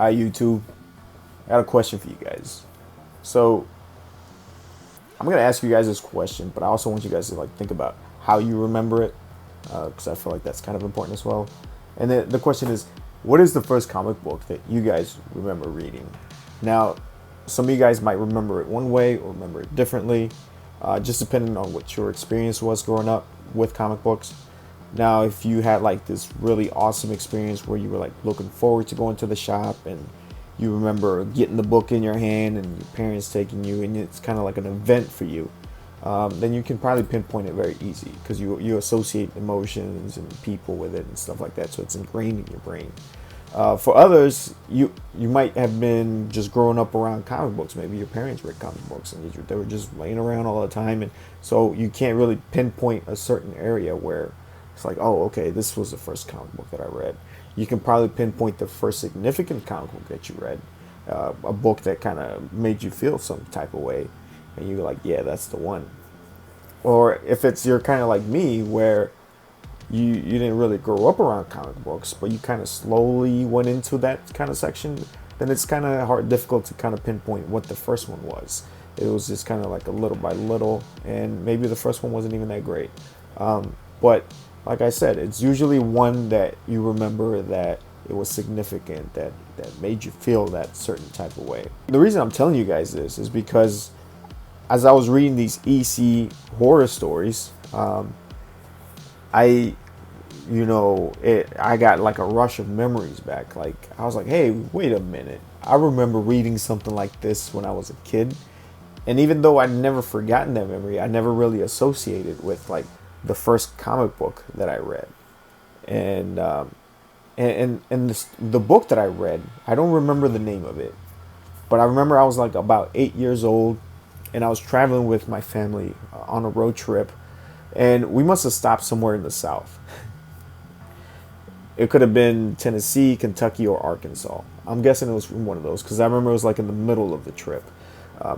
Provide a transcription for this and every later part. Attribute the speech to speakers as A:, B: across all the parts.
A: Hi YouTube. I got a question for you guys. So I'm gonna ask you guys this question, but I also want you guys to think about how you remember it, because I feel like that's kind of important as well. And then the question is, what is the first comic book that you guys remember reading? Now, some of you guys might remember it one way or remember it differently, just depending on what your experience was growing up with comic books. Now, if you had this really awesome experience where you were looking forward to going to the shop and you remember getting the book in your hand and your parents taking you and it's kind of like an event for you, then you can probably pinpoint it very easy because you associate emotions and people with it and stuff like that, so it's ingrained in your brain. For others, you might have been just growing up around comic books. Maybe your parents read comic books and they were just laying around all the time, and so you can't really pinpoint a certain area where it's like, oh, okay, this was the first comic book that I read. You can probably pinpoint the first significant comic book that you read, a book that kind of made you feel some type of way, and you're like, yeah, that's the one. Or if you're kind of like me, where you didn't really grow up around comic books, but you kind of slowly went into that kind of section, then it's kind of difficult to kind of pinpoint what the first one was. It was just kind of like a little by little, and maybe the first one wasn't even that great. But like I said, it's usually one that you remember that it was significant, that made you feel that certain type of way. The reason I'm telling you guys this is because as I was reading these EC horror stories, I got like a rush of memories back. Like I was like, hey, wait a minute. I remember reading something like this when I was a kid. And even though I'd never forgotten that memory, I never really associated with the first comic book that I read. And the book that I read, I don't remember the name of it, but I remember I was like about 8 years old, and I was traveling with my family on a road trip, and we must have stopped somewhere in the South. It could have been Tennessee, Kentucky, or Arkansas. I'm guessing it was one of those because I remember it was in the middle of the trip,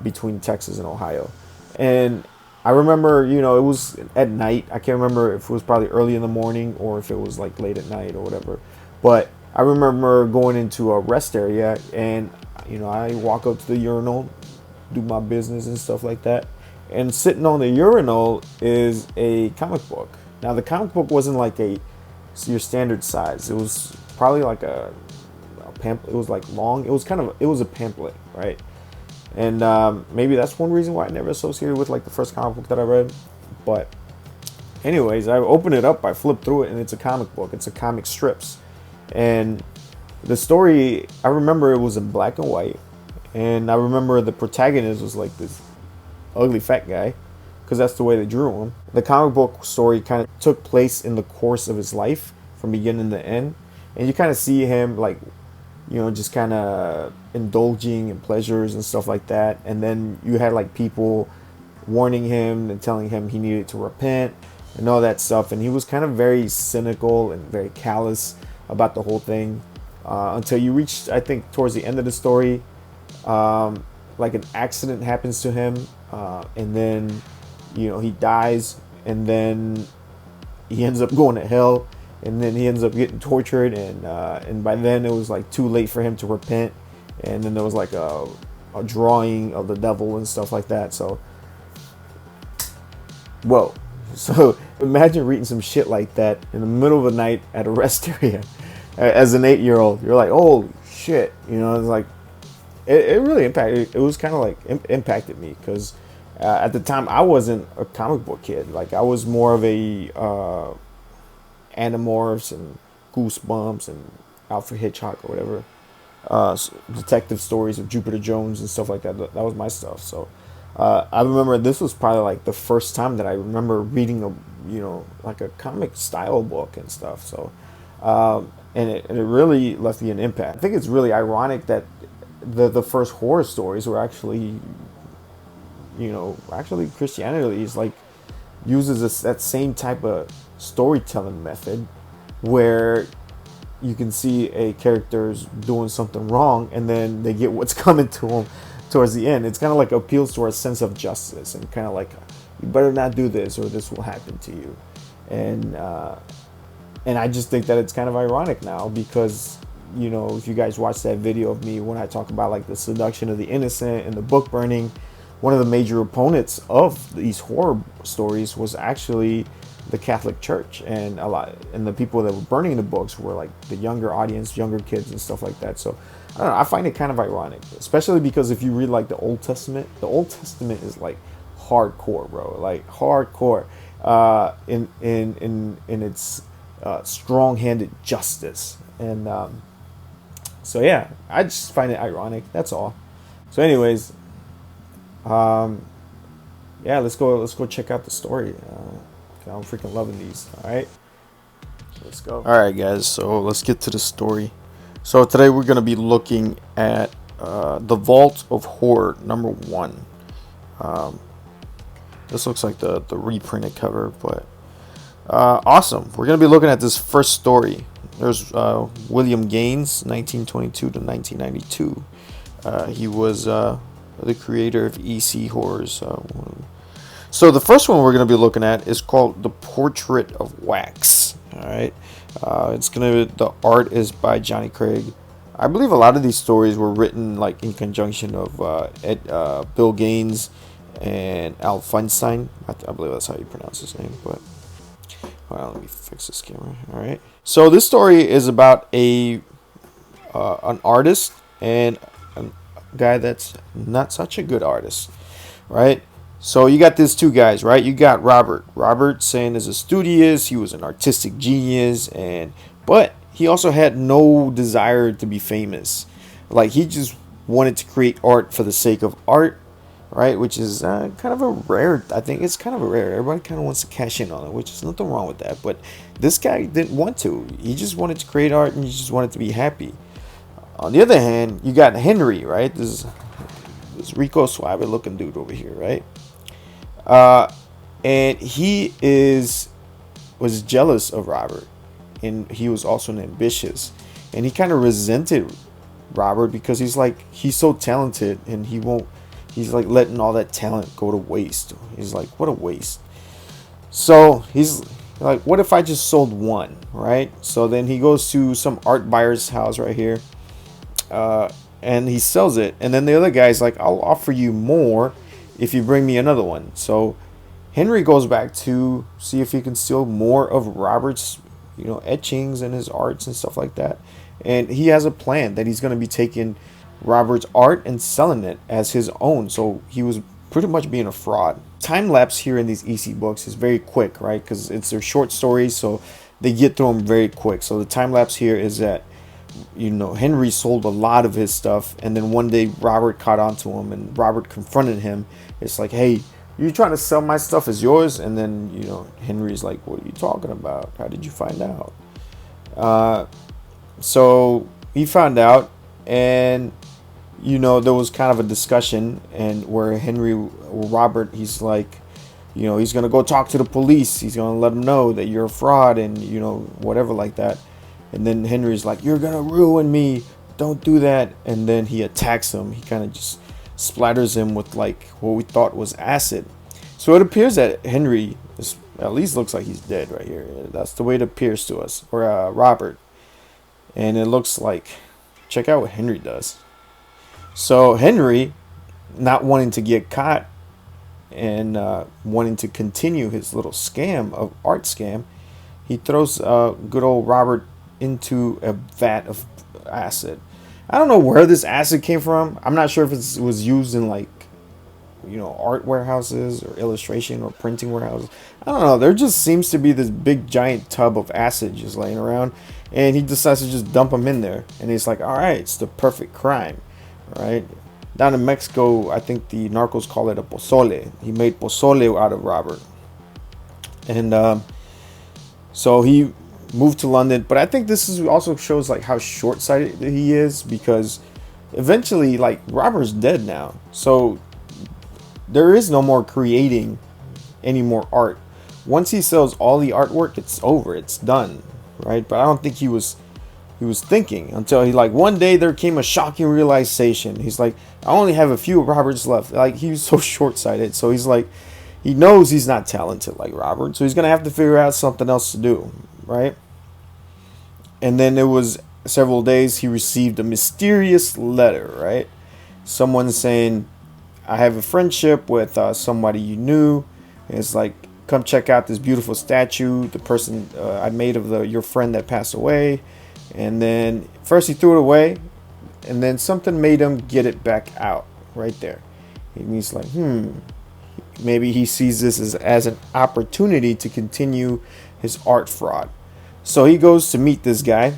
A: between Texas and Ohio. And I remember, it was at night. I can't remember if it was probably early in the morning or if it was late at night or whatever. But I remember going into a rest area, and I walk up to the urinal, do my business and stuff like that. And sitting on the urinal is a comic book. Now the comic book wasn't your standard size. It was probably a pamphlet. It was long. It was a pamphlet, right? And maybe that's one reason why I never associated with the first comic book that I read. But anyways, I open it up, I flip through it, and it's a comic book. It's a comic strips. And the story, I remember it was in black and white. And I remember the protagonist was this ugly fat guy, because that's the way they drew him. The comic book story kind of took place in the course of his life from beginning to end. And you kind of see him just kind of indulging in pleasures and stuff like that. And then you had people warning him and telling him he needed to repent and all that stuff. And he was kind of very cynical and very callous about the whole thing, until you reach, I think, towards the end of the story, an accident happens to him, and then he dies, and then he ends up going to hell, and then he ends up getting tortured, and by then it was too late for him to repent, and then there was a drawing of the devil and stuff like that. So whoa. So imagine reading some shit like that in the middle of the night at a rest area as an 8-year-old. You're like, oh shit, it's it really impacted. It was kind of impacted me because at the time I wasn't a comic book kid. I was more of a Animorphs and Goosebumps and Alfred Hitchcock or whatever, detective stories of Jupiter Jones and stuff like that. That was my stuff. So I remember this was probably the first time that I remember reading a comic style book and stuff. So and it really left me an impact. I think it's really ironic that the first horror stories were actually Christianity is uses that same type of storytelling method where you can see a character's doing something wrong and then they get what's coming to them towards the end. It's kind of appeals to our sense of justice and kind of you better not do this or this will happen to you. And I just think that it's kind of ironic now because you know, if you guys watch that video of me when I talk about like the seduction of the innocent and the book burning, one of the major opponents of these horror stories was actually the Catholic Church, and the people that were burning the books were like the younger audience, younger kids and stuff like that. So I don't know, I find it kind of ironic, especially because if you read like the Old Testament is like hardcore, bro, like hardcore in its strong-handed justice. And so yeah, I just find it ironic, that's all. So anyways, yeah, let's go check out the story. I'm freaking loving these. All right, let's go. All right, guys, so let's get to the story. So today we're going to be looking at The Vault of Horror #1. This looks like the reprinted cover, but awesome. We're going to be looking at this first story. There's William Gaines, 1922 to 1992. He was the creator of EC Horrors. So the first one we're going to be looking at is called The Portrait of Wax. All right. The art is by Johnny Craig. I believe a lot of these stories were written like in conjunction of Bill Gaines and Al Feinstein. I believe that's how you pronounce his name. But hold on, let me fix this camera. All right. So this story is about an artist and a guy that's not such a good artist, right? So you got these two guys, right? You got Robert. Robert saying is a studious, he was an artistic genius, but he also had no desire to be famous. Like he just wanted to create art for the sake of art, right? Which is kind of a rare. I think it's kind of a rare. Everybody kind of wants to cash in on it, which is nothing wrong with that. But this guy didn't want to. He just wanted to create art and he just wanted to be happy. On the other hand, you got Henry, right? This Rico Suave looking dude over here, right? And he was jealous of Robert, and he was also ambitious, and he kind of resented Robert because he's so talented and he's like letting all that talent go to waste. He's like, what a waste. So he's like, what if I just sold one, right? So then he goes to some art buyer's house right here, and he sells it, and then the other guy's like, I'll offer you more if you bring me another one. So Henry goes back to see if he can steal more of Robert's, etchings and his arts and stuff like that. And he has a plan that he's going to be taking Robert's art and selling it as his own. So he was pretty much being a fraud. Time lapse here in these EC books is very quick, right? Because they're short stories, so they get through them very quick. So the time lapse here is that Henry sold a lot of his stuff, and then one day Robert caught on to him, and Robert confronted him. It's like, hey, you trying to sell my stuff as yours? And then Henry's like, what are you talking about? How did you find out? So he found out, and there was kind of a discussion, and where Robert, he's like, he's gonna go talk to the police. He's gonna let them know that you're a fraud, and whatever like that. And then Henry's like, you're gonna ruin me, don't do that. And then he attacks him. He kind of just splatters him with like what we thought was acid. So it appears that Henry at least looks like he's dead right here. That's the way it appears to us, or Robert. And it looks like, check out what Henry does. So Henry, not wanting to get caught and wanting to continue his little art scam, he throws good old Robert into a vat of acid. I don't know where this acid came from. I'm not sure if it was used in like art warehouses or illustration or printing warehouses. I don't know. There just seems to be this big giant tub of acid just laying around, and he decides to just dump them in there. And he's like, all right, it's the perfect crime, right? Down in Mexico, I think the narcos call it a pozole. He made pozole out of Robert, and so he moved to London. But I think this also shows like how short-sighted he is, because eventually, like, Robert's dead now, so there is no more creating any more art. Once he sells all the artwork, it's over, it's done, right? But I don't think he was thinking until he, like, one day there came a shocking realization. He's like, I only have a few Roberts left. Like, he was so short-sighted. So he's like, he knows he's not talented like Robert, so he's gonna have to figure out something else to do, right? And then it was several days, he received a mysterious letter, right? Someone saying, I have a friendship with somebody you knew. And it's like, come check out this beautiful statue, the person I made of your friend that passed away. And then first he threw it away, and then something made him get it back out right there. And he's like, maybe he sees this as an opportunity to continue his art fraud. So he goes to meet this guy,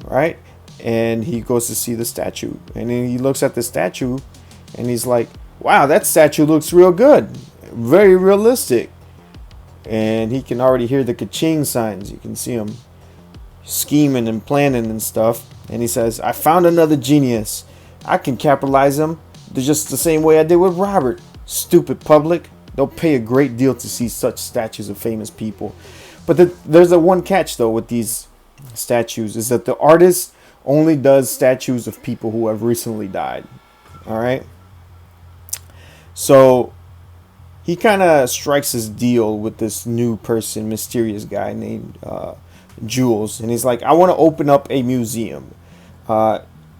A: right? And he goes to see the statue. And then he looks at the statue and he's like, wow, that statue looks real good. Very realistic. And he can already hear the ka-ching signs. You can see him scheming and planning and stuff. And he says, I found another genius. I can capitalize him just the same way I did with Robert. Stupid public. They'll pay a great deal to see such statues of famous people. But there's a one catch, though, with these statues, is that the artist only does statues of people who have recently died. All right? So he kind of strikes his deal with this new person, mysterious guy named Jules. And he's like, I want to open up a museum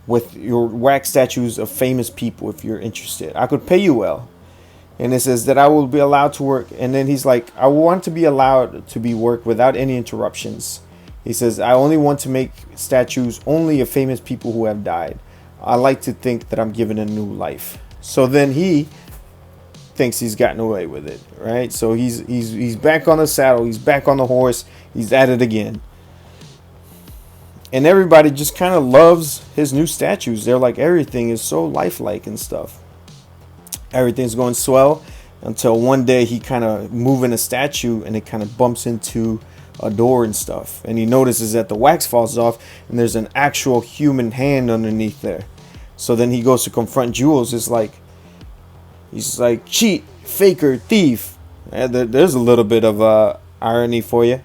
A: with your wax statues of famous people if you're interested. I could pay you well. And it says that I will be allowed to work. And then he's like, I want to be allowed to be work without any interruptions. He says, I only want to make statues only of famous people who have died. I like to think that I'm given a new life. So then he thinks he's gotten away with it, right? So he's back on the saddle. He's back on the horse. He's at it again. And everybody just kind of loves his new statues. They're like, everything is so lifelike and stuff. Everything's going swell until one day he kind of moving a statue and it kind of bumps into a door and stuff. And he notices that the wax falls off and there's an actual human hand underneath there. So then he goes to confront Jules. He's like, cheat, faker, thief. And there's a little bit of irony for you.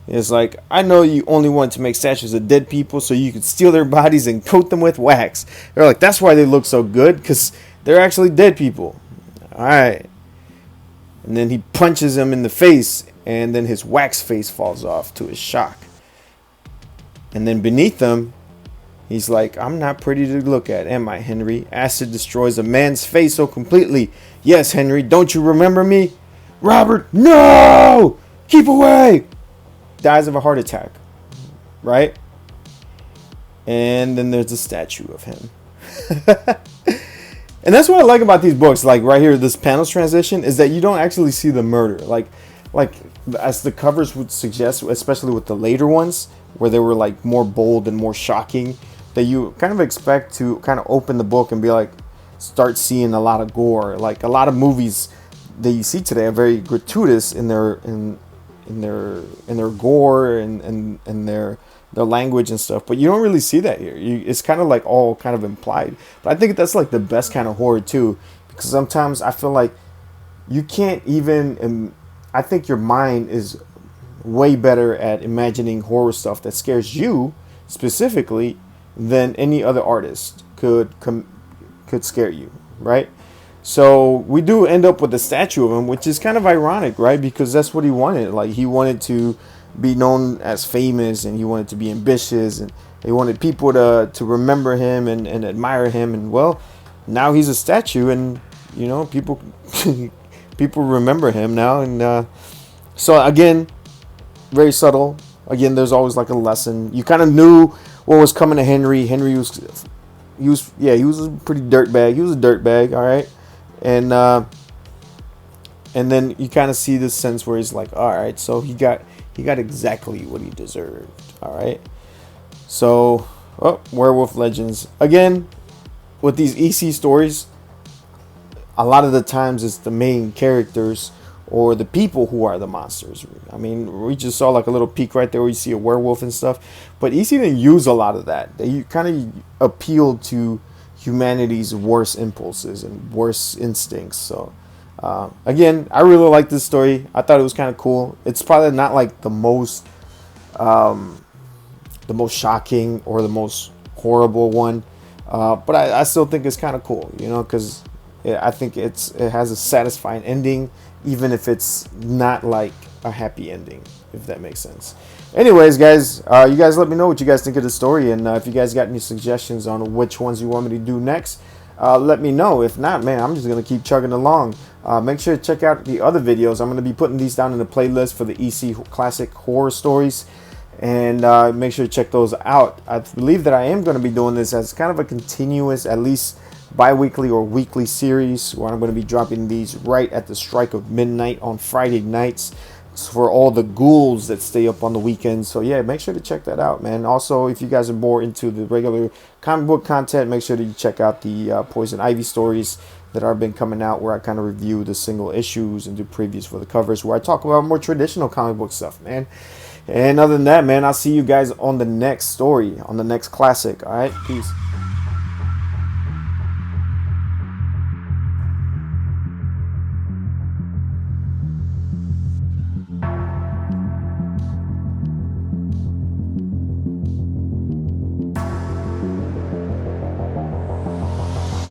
A: It's like, I know you only want to make statues of dead people so you could steal their bodies and coat them with wax. They're like, that's why they look so good, because they're actually dead people. All right. And then he punches him in the face, and then his wax face falls off to his shock. And then beneath him, he's like, I'm not pretty to look at, am I, Henry? Acid destroys a man's face so completely. Yes, Henry, don't you remember me? Robert, no! Keep away! Dies of a heart attack. Right? And then there's a statue of him. And that's what I like about these books. Like right here, this panels transition is that you don't actually see the murder. Like as the covers would suggest, especially with the later ones, where they were like more bold and more shocking, that you kind of expect to kind of open the book and be like, start seeing a lot of gore. Like a lot of movies that you see today are very gratuitous in their gore and their language and stuff, but you don't really see that here. It's kind of like all kind of implied. But I think that's like the best kind of horror too, because sometimes I feel like you can't even. I think your mind is way better at imagining horror stuff that scares you specifically than any other artist could scare you, right? So we do end up with a statue of him, which is kind of ironic, right? Because that's what he wanted. Like he wanted to be known as famous, and he wanted to be ambitious, and he wanted people to remember him and admire him. And well, now he's a statue, and you know, people people remember him now. And so again, very subtle. Again, there's always like a lesson. You kind of knew what was coming to Henry. Henry was a pretty dirtbag. He was a dirtbag, all right. And then you kind of see this sense where he's like, all right, so he got exactly what he deserved. All right. So, Werewolf Legends. Again, with these EC stories, a lot of the times it's the main characters or the people who are the monsters. I mean, we just saw like a little peek right there where you see a werewolf and stuff. But EC didn't use a lot of that. They kind of appealed to humanity's worst impulses and worst instincts. So, again, I really like this story. I thought it was kind of cool. It's probably not like the most shocking or the most horrible one, but I still think it's kind of cool, you know, because I think it has a satisfying ending, even if it's not like a happy ending, if that makes sense. Anyways, guys, you guys let me know what you guys think of the story, and if you guys got any suggestions on which ones you want me to do next, let me know. If not, man, I'm just gonna keep chugging along. Make sure to check out the other videos. I'm gonna be putting these down in the playlist for the EC classic horror stories, and make sure to check those out. I believe that I am going to be doing this as kind of a continuous, at least bi-weekly or weekly series, where I'm going to be dropping these right at the strike of midnight on Friday nights for all the ghouls that stay up on the weekends. So yeah, make sure to check that out, man. Also, if you guys are more into the regular comic book content, make sure that you check out the Poison Ivy stories that have been coming out, where I kind of review the single issues and do previews for the covers, where I talk about more traditional comic book stuff, man. And other than that, man, I'll see you guys on the next story, on the next classic. All right, peace.